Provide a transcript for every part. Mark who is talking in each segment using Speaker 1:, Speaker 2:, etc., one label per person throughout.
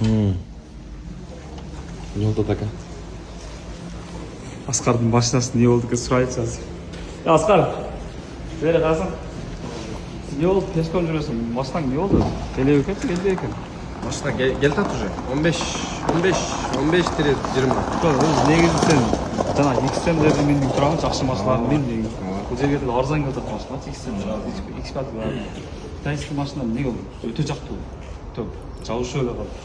Speaker 1: Не oldu taka?
Speaker 2: Асқардың машинасы не болды екен сұрайықшы қазір. Асқар, бері қарасаң. Не болды? Тез көміп жүресің. Машинаң не болды? Келе екен, келбей екен.
Speaker 1: Машина geltat уже. 15-20.
Speaker 2: Өз негізі сен жаңа XM-дерді менің тұраған жақсы машиналардың мен деген. Бұл жерге де арзан келтіріп машина, XM, X5 бар. Қытайский машина не болды? Өте жақсы болды. Жауышы өлі қалды.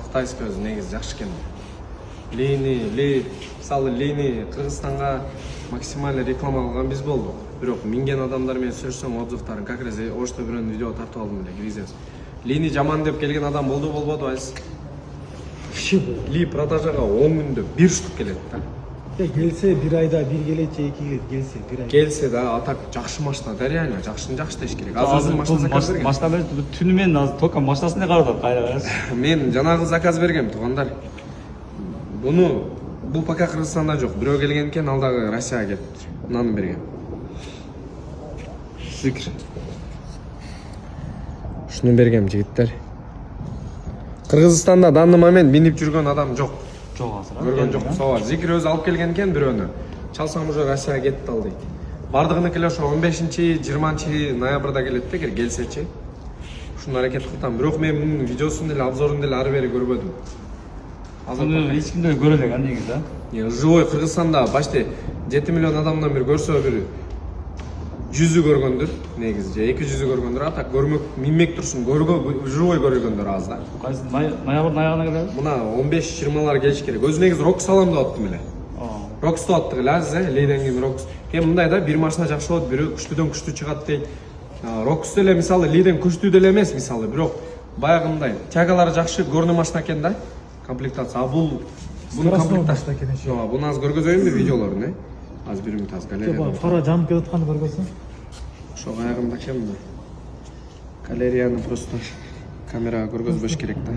Speaker 1: Қытайский өзі негізі жақсы екен. Мысалы Лейни Қырғызстанға максимально реклама алған біз болдық. Бірақ минген адамдармен сөзсең отзывтарын как раз орысша біреуін видео тартып алдым біле киргиземіз. Лейни жаман деп келген адам болбады айыз. Ли продажаға 10 күнде 1 штук келеді.
Speaker 3: Келсе bir айда bir келеді, 2 келеді, келсе bir ай.
Speaker 1: Келсе да, атак жақсы машина да реально, жақсы деш керек. Аз өзім машина заказ берген.
Speaker 2: Машина түнімен аз только машинасына қарадым, қайда.
Speaker 1: Мен жаңағы заказ бергем, туғандар. Бұл пока Қырғызстанда жоқ. Біреу келген екен, алдағы Россияға кетіп. Мынаны бергем.
Speaker 2: Зикр.
Speaker 1: Шуны бергем, жігіттер. Қырғызстанда данный момент минип жүрген адам жоқ.
Speaker 2: Жоқ азыр.
Speaker 1: Көрген жоқ. Соға Зикр өзі алып келген екен біреуні. Чалсам уже Россияға кетті ал дейді. Бардығыны келе ошо 15-20 ноябрда келеді де, келсечи. Шуны әрекет қылтам. Бірақ мен бұның видеосын деле, обзорын деле ары бері көрбөдүм.
Speaker 2: Азыр ешкімде көрелек негізі, да?
Speaker 1: Живой Қырғызстанда башты 7 миллион адамдан бір көрсө бір 100-і көргөндүр, негізі, 200-і көргөндүр, а так көрмөк, минмек тұрсын, живой көргөндүр аз да.
Speaker 2: Қайсы ноябрдың аяғына келеді?
Speaker 1: Мына 15-20-лар келіш керек. Өзі негізі Рокс алам да аттым еле. Рокс да аттық еле, аз, лейден кейін Рокс. Кен мындай да, бір машина жақшы болады, бірі күштіден күшті шығады дейді. Рокс деле, мисалы, лейден күшті деле емес, мисалы, бірок баяғындай. Тягалары жақшы, көрні машина кен да, комплектация. А бұл комплектация. Бұны аз көргөзөйүн бе видеоларын, аз бір үміт аз галереяда.
Speaker 3: Фара жанып кетіп отқанды көргөзсің?
Speaker 1: Шоқ аяғымда кем да. Галереяны просто камераға көргөзбөш керек да.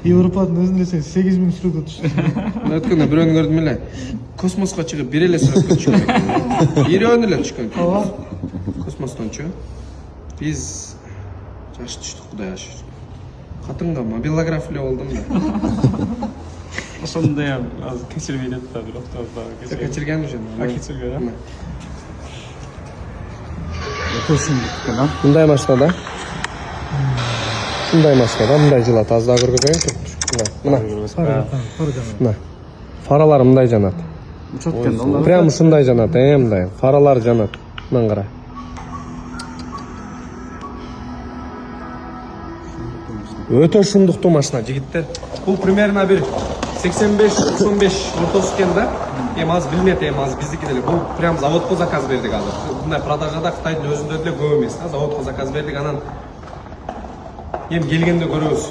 Speaker 3: Европаның өзінде сен 8000 сүрөткө түштүң.
Speaker 1: Өткенде бирөөнү көрдүм эле. Космоско чыгып бир эле сүрөткө түшкөн. Бирөөнү эле түшкөн. Космостончу. Биз жаш түштүк, Кудай ашыр. Катынга мобилограф эле болдум да.
Speaker 2: Ошондой аз кечирбей деп да, бирок да
Speaker 1: кечирген уже.
Speaker 2: Кечирген,
Speaker 1: Мындай машинада. Мындай машинада, мындай жылат. Аз да көргөзөйүн. Мына. Фаралар мындай жанат. Прям ушундай жанат, мындай. Фаралар жанат. Мына кара. Өтө шундуктуу машина, жигиттер. Бул примерно бир 85-95 ортосы экен да. Аз билмет, аз биздики деле. Бул прям заводко заказ бердик азыр. Мындай продажада Кытайдын өзүндө деле көп эмес да. Заводко заказ бердик, анан келгенде көрөбүз.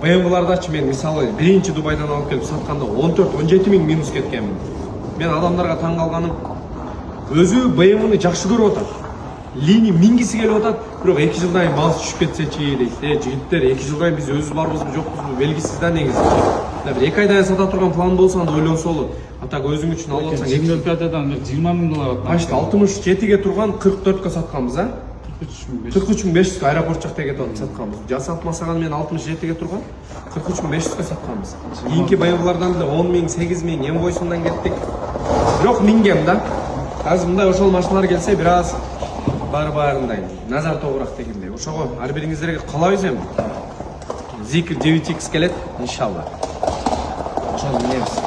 Speaker 1: BMW-лардачы мен мисалы биринчи Дубайдан алып келип сатканда 14-17 миң минус кеткенмин. Мен адамдарга таң калганым, өзү BMW-ны жакшы көрүп атат. Лини мингиси келип атат, бирок 2 жылдан кийин баасы түшүп кетсечи дейт. Жигиттер, 2 жылдан кийин биз өзүбүз барбызбы жокпузбу белгисиз да негизи. Бир 2 айдан сата турган план болсо анда ойлонсолу. Атак өзүң үчүн алып алсаң,
Speaker 2: Олимпиададан 20 миң доллар аттан.
Speaker 1: Башта 67-ге турган 44-кө сатканбыз, а? 43.500 аэропорт жакта кетип атып сатканбыз. Жасатмасаган мен 67-ге турган 43.500-ге сатканбыз. Кийинки BMW-лардан деле 10 миң, 8 миң эм бойсундан кеттик. Бирок мингем да. Азыр мындай ошол машиналар келсе бир аз баарындай назар тогурак дегендей. Ошого ар бириңиздерге каалайбыз эми. Zikr 9X келет, иншалла. Ошону минебиз.